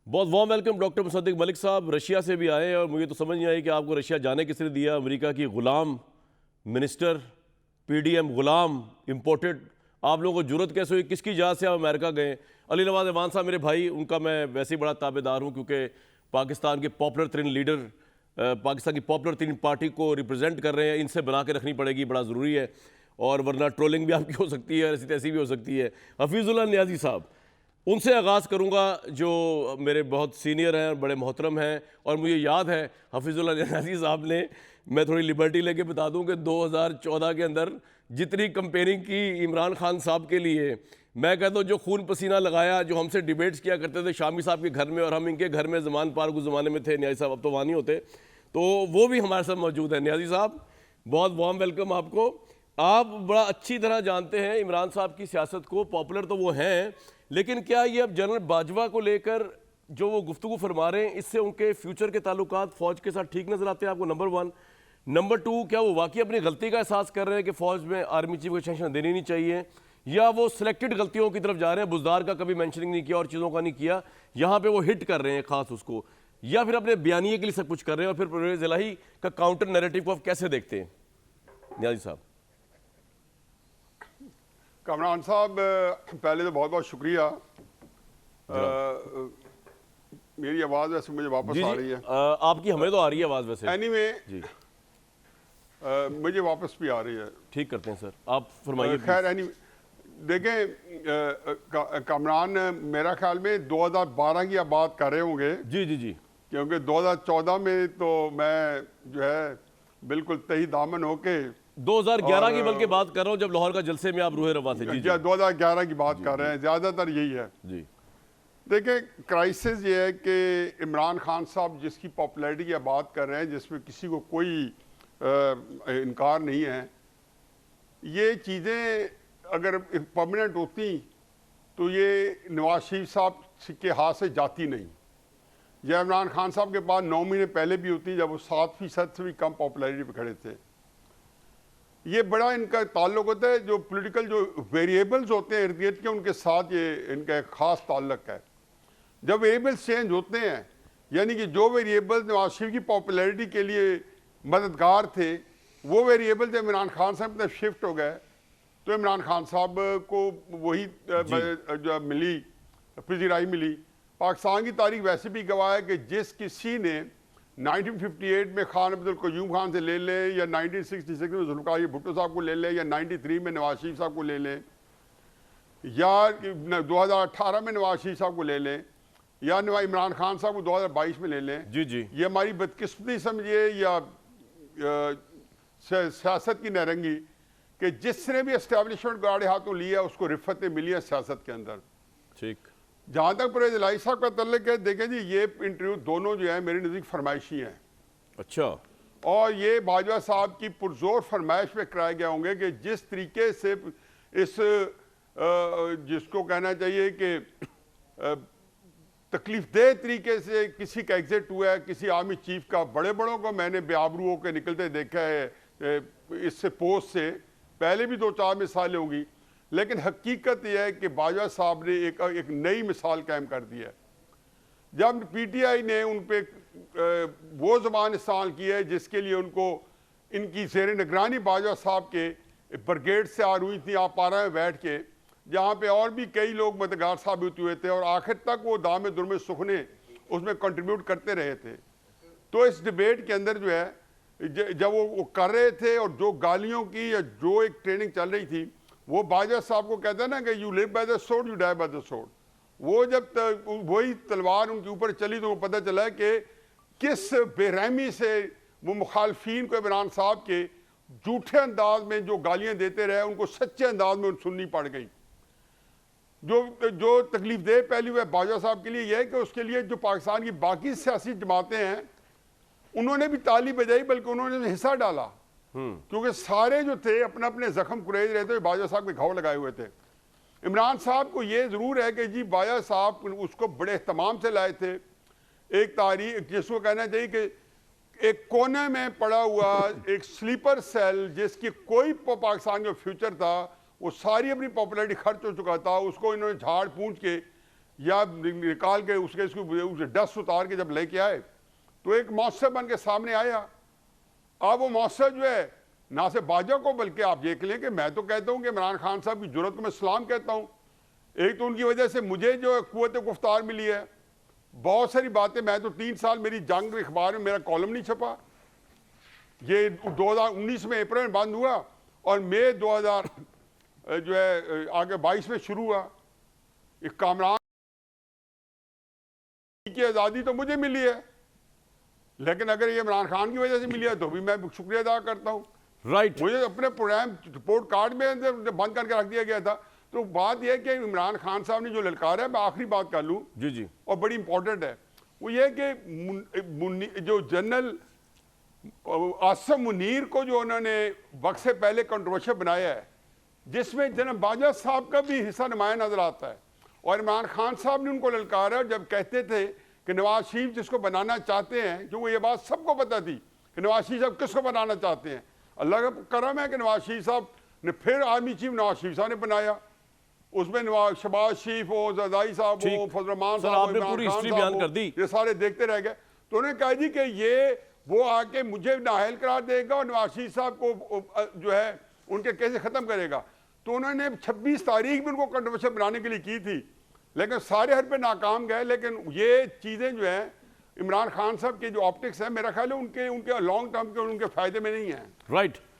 बहुत warm welcome doctor Mossadegh Malik साहब। Russia से भी आए और मुझे तो समझ नहीं आई कि आपको रशिया जाने किसने दिया। अमेरिका की गुलाम मिनिस्टर, पीडीएम गुलाम इंपोर्टेड, आप लोगों को जरूरत कैसे हुई, किसकी इजाज़त से आप अमेरिका गए? अली नवाज अवान साहब मेरे भाई, उनका मैं वैसे ही बड़ा ताबेदार हूँ क्योंकि पाकिस्तान के पॉपुलर तरीन लीडर, पाकिस्तान की पॉपुलर तरीन पार्टी को रिप्रेजेंट कर रहे हैं। इनसे बना के रखनी पड़ेगी, बड़ा ज़रूरी है, और वरना ट्रोलिंग भी आपकी हो सकती है, ऐसी तैसी भी हो सकती है। हफीज़ुल्लाह नियाज़ी साहब, उनसे आगाज़ करूँगा जो मेरे बहुत सीनियर हैं, बड़े मोहतरम हैं, और मुझे याद है हफीज़ुल्लाह नियाज़ी साहब ने, मैं थोड़ी लिबर्टी लेके बता दूं कि 2014 के अंदर जितनी कंपेयरिंग की इमरान खान साहब के लिए, मैं कहता हूँ जो खून पसीना लगाया, जो हमसे डिबेट्स किया करते थे शामी साहब के घर में, और हम इनके घर में ज़मान पार्क उस ज़माने में थे, न्याजी साहब अब तो वहाँ नहीं होते, तो वो भी हमारे साथ मौजूद है। न्याजी साहब, बहुत वार्म वेलकम आपको। आप बड़ा अच्छी तरह जानते हैं इमरान साहब की सियासत को, पॉपुलर तो वो हैं, लेकिन क्या ये अब जनरल बाजवा को लेकर जो वो गुफ्तगू फरमा रहे हैं, इससे उनके फ्यूचर के ताल्लुकात फौज के साथ ठीक नजर आते हैं आपको? नंबर 1। नंबर 2, क्या वो वाकई अपनी गलती का एहसास कर रहे हैं कि फौज में आर्मी चीफ को सेंक्शन देनी नहीं चाहिए, या वो सिलेक्टेड गलतियों की तरफ जा रहे हैं? बुजदार का कभी मेंशनिंग नहीं किया और चीज़ों का नहीं किया, यहाँ पे वो हिट कर रहे हैं खास उसको, या फिर अपने बयानिए के लिए सब कुछ कर रहे हैं? और फिर परवेज़ इलाही का काउंटर नैरेटिव को आप कैसे देखते हैं न्याजी साहब? कमरान साहब, पहले तो बहुत बहुत शुक्रिया। मेरी आवाज़ वैसे मुझे वापस जी आ जी, रही है। आपकी हमें तो आ रही है आवाज़ वैसे। एनीवे, जी, मुझे वापस भी आ रही है। ठीक करते हैं सर, आप फरमाइए। खैर, एनीवे देखें, कमरान मेरा ख्याल में 2012 की आप बात कर रहे होंगे, जी जी जी, क्योंकि 2014 में तो मैं जो है बिल्कुल तही दामन होके 2011 की और, बल्कि बात कर रहा हूँ, जब लाहौर का जलसे में आप रूहे रवा थे। जी जी 2011 की बात कर रहे हैं, ज़्यादातर यही है। जी, देखिए, क्राइसिस ये है कि इमरान खान साहब जिसकी पॉपुलैरिटी की बात कर रहे हैं, जिसमें किसी को कोई इनकार नहीं है, ये चीज़ें अगर परमानेंट होती तो ये नवाज शरीफ साहब के हाथ से जाती नहीं। यह इमरान खान साहब के पास 9 महीने पहले भी होती जब वो 7% से भी कम पॉपुलैरिटी पे खड़े थे। ये बड़ा इनका ताल्लुक होता है, जो पॉलिटिकल जो वेरिएबल्स होते हैं इर्द गिर्द के, उनके साथ ये इनका एक ख़ास ताल्लुक है। जब वेरिएबल्स चेंज होते हैं, यानी कि जो वेरिएबल्स नवाज शरीफ की पॉपुलैरिटी के लिए मददगार थे, वो वेरिएबल जब इमरान खान साहब तक शिफ्ट हो गए, तो इमरान खान साहब को वही जो मिली पजीराई मिली। पाकिस्तान की तारीख वैसे भी गवाह है कि जिस किसी ने 1958 में खान अब्दुल क़य्यूम खान से ले लें, या 1966 में जुल्फ़िकार भुट्टो साहब को ले लें, या 93 में नवाज शरीफ साहब को ले लें, या 2018 में नवाज शरीफ साहब को ले लें, या इमरान खान साहब को 2022 में ले लें, जी जी, ये हमारी बदकिस्मती समझिए या सियासत की नारंगी कि जिसने भी एस्टेब्लिशमेंट गाड़े हाथों लिया उसको रिफतें मिली है सियासत के अंदर। ठीक। जहाँ तक परवेज़ इलाही साहब का तल्लुक है, देखें जी, ये इंटरव्यू दोनों जो है मेरे नज़दीक फरमाइशी हैं, अच्छा, और ये बाजवा साहब की पुरजोर फरमाइश पे कराए गए होंगे कि जिस तरीके से इस जिसको कहना चाहिए कि तकलीफ दह तरीके से किसी का एग्जिट हुआ है, किसी आर्मी चीफ का। बड़े बड़ों को मैंने बेआबरू होकर निकलते देखा है इससे पोस्ट से, पहले भी 2-4 मिसालें होंगी, लेकिन हकीकत यह है कि बाजवा साहब ने एक नई मिसाल कायम कर दी है। जब पीटीआई ने उन पर वो ज़बान इस्तेमाल की है जिसके लिए उनको इनकी ज़ेर निगरानी बाजवा साहब के ब्रिगेड से आ हुई थी, आप पारा में बैठ के, जहाँ पे और भी कई लोग मददगार साबित हुए थे, और आखिर तक वो दामे दुर्मे सुखने उसमें कंट्रीब्यूट करते रहे थे। तो इस डिबेट के अंदर जो है, जब वो कर रहे थे, और जो गालियों की या जो एक ट्रेनिंग चल रही थी, वो बाजवा साहब को कहते हैं ना कि you live by the sword, you die by the sword. वो जब वही तलवार उनके ऊपर चली तो वो पता चला कि किस बेरहमी से वो मुखालफीन को इमरान साहब के झूठे अंदाज में जो गालियां देते रहे, उनको सच्चे अंदाज में सुननी पड़ गई। जो तकलीफ दे पहलू है बाजवा साहब के लिए यह है कि उसके लिए जो पाकिस्तान की बाकी सियासी जमातें हैं, उन्होंने भी ताली बजाई, बल्कि उन्होंने हिस्सा डाला, क्योंकि सारे जो थे अपने अपने जख्म कुरेद रहे थे, बाजवा साहब के घाव लगाए हुए थे। इमरान साहब को ये ज़रूर है कि जी बाजवा साहब उसको बड़े एहतमाम से लाए थे। एक तारीख जिसको कहना चाहिए कि एक कोने में पड़ा हुआ एक स्लीपर सेल, जिसकी कोई पाकिस्तान का फ्यूचर था, वो सारी अपनी पॉपुलैरिटी खर्च हो चुका था, उसको इन्होंने झाड़ पूंछ के या निकाल के उसके उसे डस्ट उतार के जब लेके आए तो एक मौसर बन के सामने आया। अब वो मौसर जो है ना से बाजा को, बल्कि आप देख लें कि मैं तो कहता हूं कि इमरान खान साहब की जुर्रत को मैं सलाम कहता हूं। एक तो उनकी वजह से मुझे जो कुव्वत गुफ्तार मिली है, बहुत सारी बातें, मैं तो 3 साल मेरी जंग अखबार में मेरा कॉलम नहीं छपा। ये 2019 में अप्रैल में बंद हुआ और मई 2000 जो है आगे 22 में शुरू हुआ। एक कामरान की आज़ादी तो मुझे मिली है, लेकिन अगर ये इमरान खान की वजह से मिली है तो भी मैं शुक्रिया अदा करता हूँ। राइट। मुझे अपने प्रोग्राम रिपोर्ट कार्ड में बंद करके रख दिया गया था। तो बात यह कि इमरान खान साहब ने जो ललकारा है, मैं आखिरी बात कर लूँ जी जी, और बड़ी इंपॉर्टेंट है, वो ये कि जो जनरल आसिफ मुनीर को जो उन्होंने वक्त से पहले कंट्रोवर्शियल बनाया है, जिसमें जनरल बाजा साहब का भी हिस्सा नुमाया नजर आता है। और इमरान खान साहब ने उनको ललकारा जब कहते थे कि नवाज शरीफ जिसको बनाना चाहते हैं, क्योंकि ये बात सबको पता थी कि नवाज शरीफ साहब किसको बनाना चाहते हैं। अल्लाह का करम है कि नवाज शरीफ साहब ने फिर आर्मी चीफ नवाज शरीफ साहब ने बनाया। उसमें नवाज शहबाज शरीफ हो, जरदारी साहब हो, फजल रहमान सर, साहब हो, आपने इमरान पूरी खान हिस्ट्री साहब बयान हो, कर दी। ये सारे देखते रह गए। तो उन्होंने कहा जी कि ये वो आके मुझे नाअहल करार देगा और नवाज शरीफ साहब को जो है उनके कैसे ख़त्म करेगा। तो उन्होंने 26 तारीख भी उनको कंट्रोवर्शियल बनाने के लिए की थी, लेकिन सारे हर पे नाकाम गए। लेकिन ये चीज़ें जो हैं इमरान खान साहब के जो ऑप्टिक्स हैं, मेरा ख्याल है उनके लॉन्ग टर्म के उनके फ़ायदे में नहीं हैं। राइट।